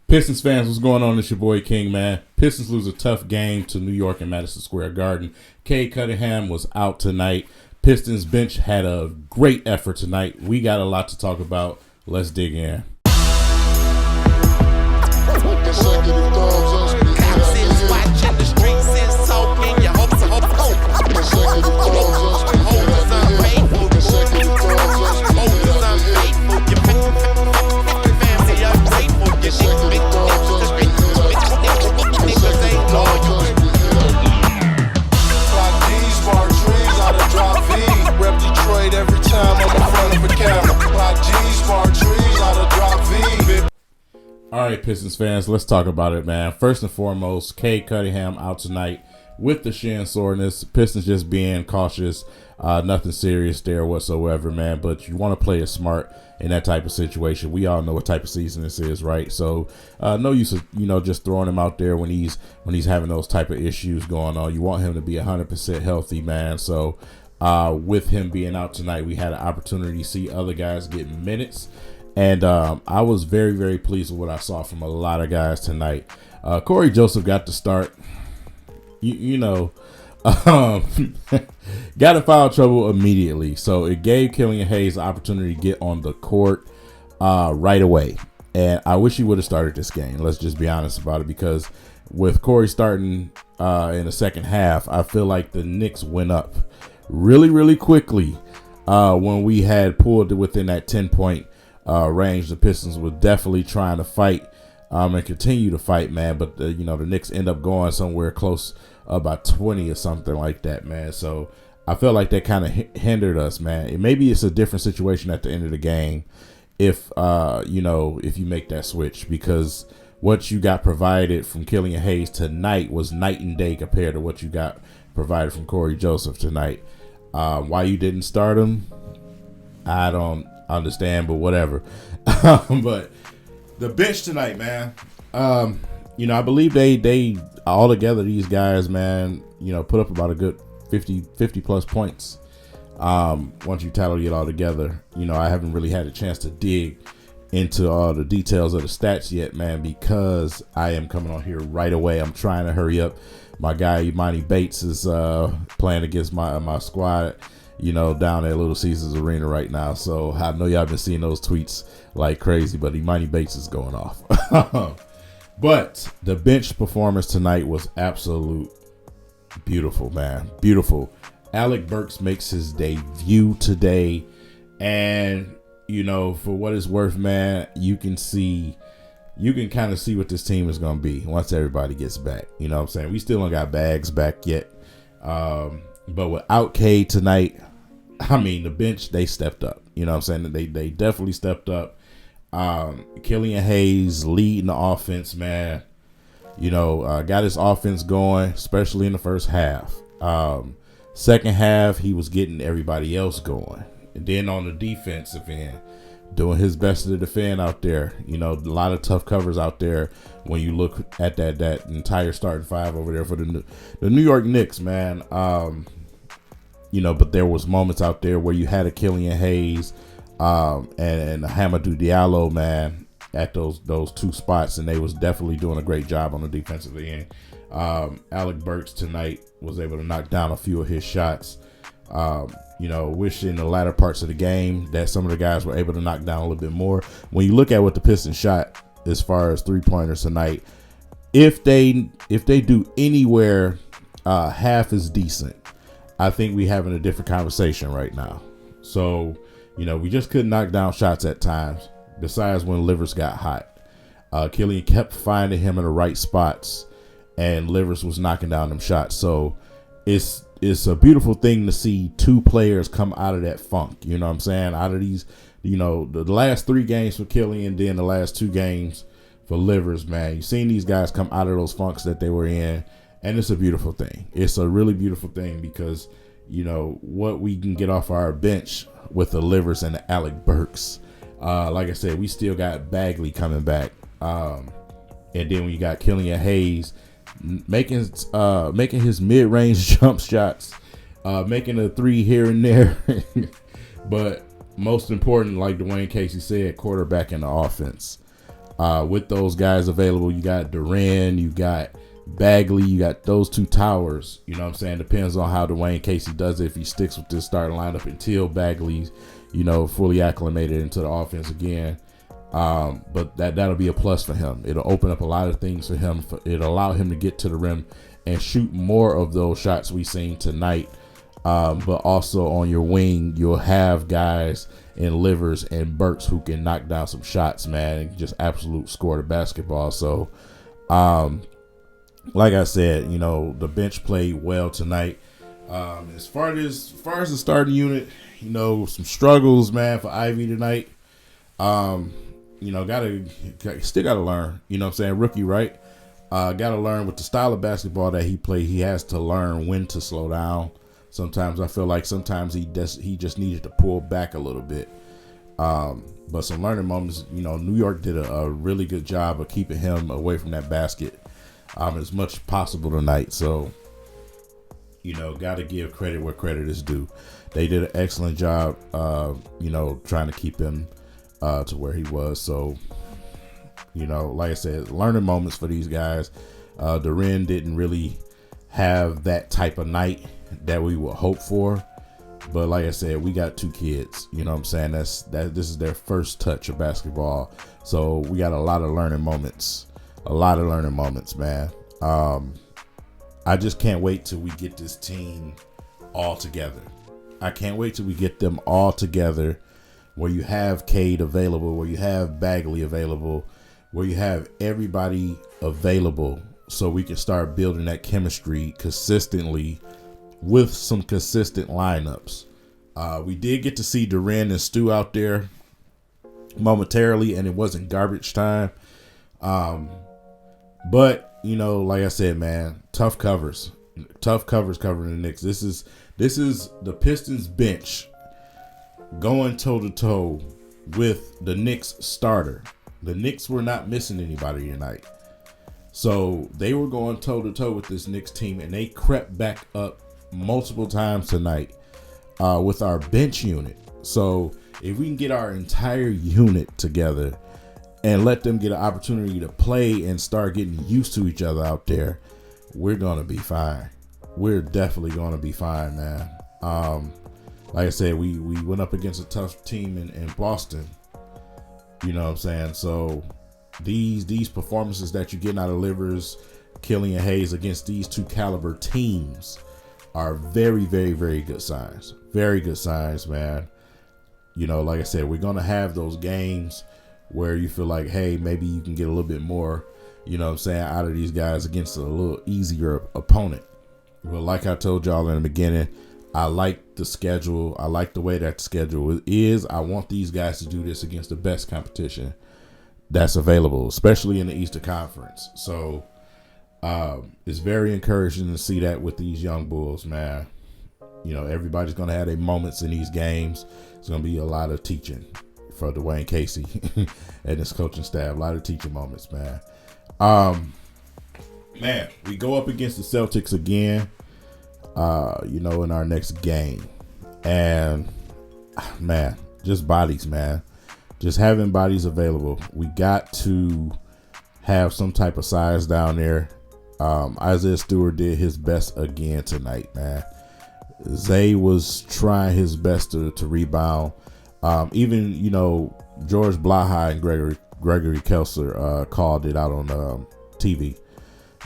Pistons fans, what's going on? It's your boy King, man. Pistons lose a tough game to New York in Madison Square Garden. Cade Cunningham was out tonight. Pistons bench had a great effort tonight. We got a lot to talk about. Let's dig in. All right, Pistons fans, let's talk about it, man. First and foremost, Cade Cunningham out tonight with the shin soreness. Pistons just being cautious. Nothing serious there whatsoever, man. But you want to play it smart in that type of situation. We all know what type of season this is, right? So no use of just throwing him out there when he's having those type of issues going on. You want him to be 100% healthy, man. So with him being out tonight, we had an opportunity to see other guys get minutes. And I was very, very pleased with what I saw from a lot of guys tonight. Corey Joseph got to start, got in foul trouble immediately. So it gave Killian Hayes the opportunity to get on the court right away. And I wish he would have started this game. Let's just be honest about it, because with Corey starting in the second half, I feel like the Knicks went up really, really quickly when we had pulled it within that 10-point range. The Pistons were definitely trying to fight and continue to fight, man. But the Knicks end up going somewhere close about 20 or something like that, man. So I felt like that kind of hindered us, man. Maybe it's a different situation at the end of the game if if you make that switch, because what you got provided from Killian Hayes tonight was night and day compared to what you got provided from Corey Joseph tonight. Why you didn't start him, I don't understand, but whatever. But the bench tonight, man, I believe they all together, these guys, man, put up about a good 50 plus points. Once you tally it all together, I haven't really had a chance to dig into all the details of the stats yet, man, because I am coming on here right away. I'm trying to hurry up. My guy Imani Bates is playing against my squad, down at Little Caesars Arena right now. So I know y'all been seeing those tweets like crazy, but Imani Bates is going off. But the bench performance tonight was absolute beautiful, man. Beautiful. Alec Burks makes his debut today. And, for what it's worth, man, you can kind of see what this team is going to be once everybody gets back. You know what I'm saying? We still don't got Bags back yet. But without Cade tonight, I mean, the bench, they stepped up. You know what I'm saying? They definitely stepped up. Killian Hayes leading the offense, man. Got his offense going, especially in the first half. Second half, he was getting everybody else going. And then on the defensive end, doing his best to defend out there. A lot of tough covers out there when you look at that entire starting five over there for the New York Knicks, man. But there was moments out there where you had a Killian Hayes and a Hamidou Diallo, man, at those two spots, and they was definitely doing a great job on the defensive end. Alec Burks tonight was able to knock down a few of his shots. Wish in the latter parts of the game that some of the guys were able to knock down a little bit more. When you look at what the Pistons shot as far as 3-pointers tonight, if they do anywhere half as decent, I think we having a different conversation right now. So, we just couldn't knock down shots at times, besides when Livers got hot. Killian kept finding him in the right spots, and Livers was knocking down them shots. So it's a beautiful thing to see two players come out of that funk. You know what I'm saying? Out of these, the last 3 games for Killian, then the last 2 games for Livers, man. You've seen these guys come out of those funks that they were in, and it's a beautiful thing. It's a really beautiful thing because, what we can get off our bench with the Livers and the Alec Burks. Like I said, we still got Bagley coming back. And then when you got Killian Hayes making his mid-range jump shots, making a 3 here and there. But most important, like Dwayne Casey said, quarterback in the offense. With those guys available, you got Duran, you got Bagley, you got those two towers. You know what I'm saying? Depends on how Dwayne Casey does it. If he sticks with this starting lineup until Bagley's, fully acclimated into the offense again. But that'll be a plus for him. It'll open up a lot of things for him. It'll allow him to get to the rim and shoot more of those shots we seen tonight. But also on your wing, you'll have guys in Livers and Burks who can knock down some shots, man, and just absolute score the basketball. So, like I said, the bench played well tonight. As far as the starting unit, some struggles, man, for Ivy tonight. Still gotta learn. You know what I'm saying? Rookie, right? Gotta learn with the style of basketball that he played. He has to learn when to slow down. Sometimes I feel like he just needed to pull back a little bit. But some learning moments, New York did a really good job of keeping him away from that basket as much as possible tonight. So, got to give credit where credit is due. They did an excellent job, trying to keep him to where he was. So, like I said, learning moments for these guys. Duran didn't really have that type of night that we would hope for, but like I said, we got two kids. You know what I'm saying? This is their first touch of basketball, so we got a lot of learning moments. Man. I just can't wait till we get this team all together. I can't wait till we get them all together, where you have Cade available, where you have Bagley available, where you have everybody available, so we can start building that chemistry consistently with some consistent lineups. We did get to see Duran and Stu out there momentarily, and it wasn't garbage time. But like I said, man, tough covers covering the Knicks. This is the Pistons bench going toe to toe with the Knicks starter. The Knicks were not missing anybody tonight. So they were going toe to toe with this Knicks team, and they crept back up multiple times tonight with our bench unit. So if we can get our entire unit together and let them get an opportunity to play and start getting used to each other out there, we're going to be fine. We're definitely going to be fine, man. Like I said, we went up against a tough team in Boston. You know what I'm saying? So these performances that you're getting out of Livers, Killian Hayes against these two caliber teams are very, very, very good signs. Very good signs, man. Like I said, we're going to have those games where you feel like, hey, maybe you can get a little bit more, out of these guys against a little easier opponent. But like I told y'all in the beginning, I like the schedule. I like the way that schedule is. I want these guys to do this against the best competition that's available, especially in the Eastern Conference. So it's very encouraging to see that with these young Bulls, man. Everybody's going to have their moments in these games. It's going to be a lot of teaching for Dwayne Casey and his coaching staff. A lot of teaching moments, man. Man, we go up against the Celtics again, in our next game. And, man, just bodies, man. Just having bodies available. We got to have some type of size down there. Isaiah Stewart did his best again tonight, man. Zay was trying his best to rebound. Even, George Blaha and Gregory Kelser called it out on TV.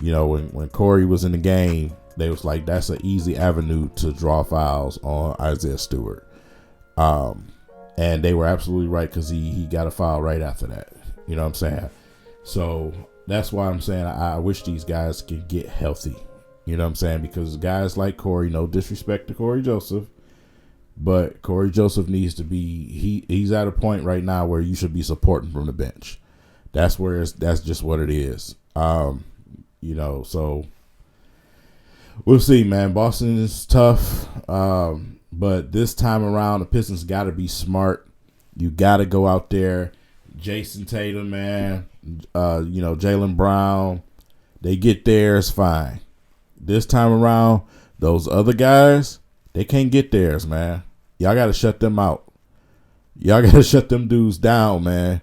When Corey was in the game, they was like, that's an easy avenue to draw fouls on Isaiah Stewart. And they were absolutely right, because he got a foul right after that. You know what I'm saying? So that's why I'm saying I wish these guys could get healthy. You know what I'm saying? Because guys like Corey, no disrespect to Corey Joseph, but Corey Joseph needs to be, he's at a point right now where you should be supporting from the bench. That's just what it is. So we'll see, man. Boston is tough. But this time around, the Pistons got to be smart. You got to go out there. Jason Tatum, man, Jaylen Brown, they get theirs, fine. This time around, those other guys, they can't get theirs, man. Y'all got to shut them out. Y'all got to shut them dudes down, man.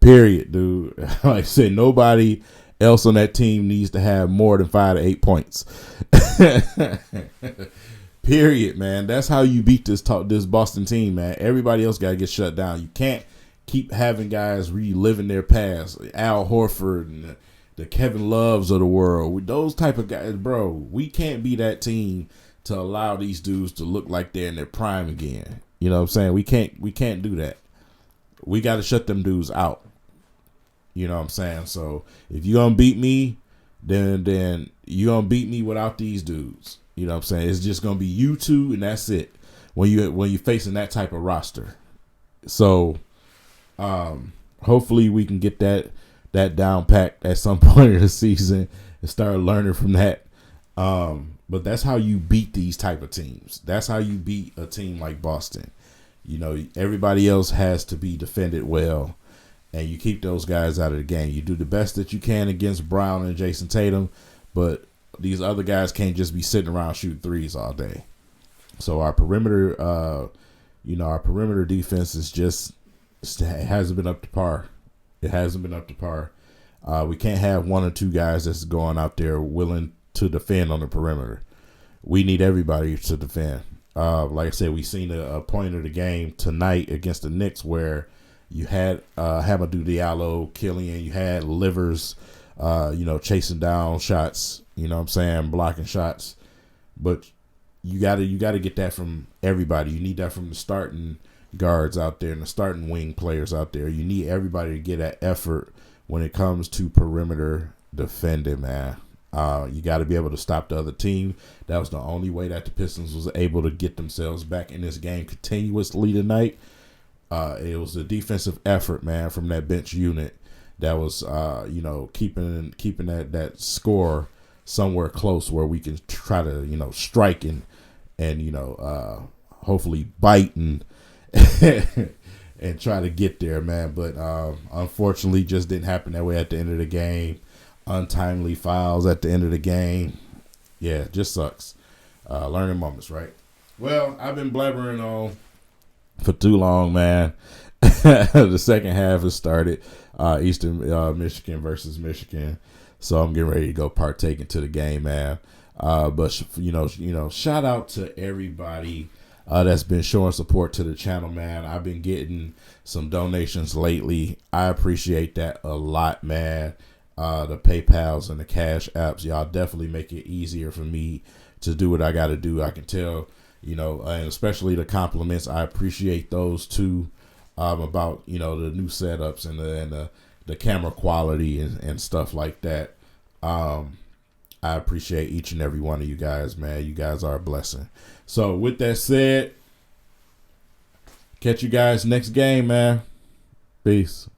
Period, dude. Like I said, nobody else on that team needs to have more than 5 to 8 points. Period, man. That's how you beat this Boston team, man. Everybody else got to get shut down. You can't keep having guys reliving their past. Al Horford and the Kevin Loves of the world. Those type of guys, bro. We can't be that team to allow these dudes to look like they're in their prime again. You know what I'm saying? We can't do that. We got to shut them dudes out. You know what I'm saying? So if you're going to beat me, then you're going to beat me without these dudes. You know what I'm saying? It's just going to be you two, and that's it when you're facing that type of roster. So hopefully we can get that down packed at some point of the season and start learning from that. But that's how you beat these type of teams. That's how you beat a team like Boston. You know, everybody else has to be defended well, and you keep those guys out of the game. You do the best that you can against Brown and Jason Tatum, but these other guys can't just be sitting around shooting threes all day. So our perimeter, our perimeter defense it hasn't been up to par. It hasn't been up to par. We can't have one or two guys that's going out there willing to defend on the perimeter. We need everybody to defend. Like I said, we seen a point of the game tonight against the Knicks where you had Hamidou Diallo, Killian, you had Livers, chasing down shots, you know what I'm saying, blocking shots. But you gotta get that from everybody. You need that from the starting guards out there and the starting wing players out there. You need everybody to get that effort when it comes to perimeter defending, man. You got to be able to stop the other team. That was the only way that the Pistons was able to get themselves back in this game continuously tonight. It was a defensive effort, man, from that bench unit that was, keeping that score somewhere close where we can try to, strike and hopefully bite and and try to get there, man. But unfortunately, just didn't happen that way at the end of the game. Untimely fouls at the end of the game. Yeah, it just sucks. Learning moments, right? Well, I've been blabbering on for too long, man. The second half has started. Eastern Michigan versus Michigan. So I'm getting ready to go partake into the game, man. But shout out to everybody that's been showing support to the channel, man. I've been getting some donations lately. I appreciate that a lot, man. The PayPals and the Cash apps, y'all definitely make it easier for me to do what I got to do. I can tell, and especially the compliments. I appreciate those too, about, the new setups and the camera quality and stuff like that. I appreciate each and every one of you guys, man. You guys are a blessing. So with that said, catch you guys next game, man. Peace.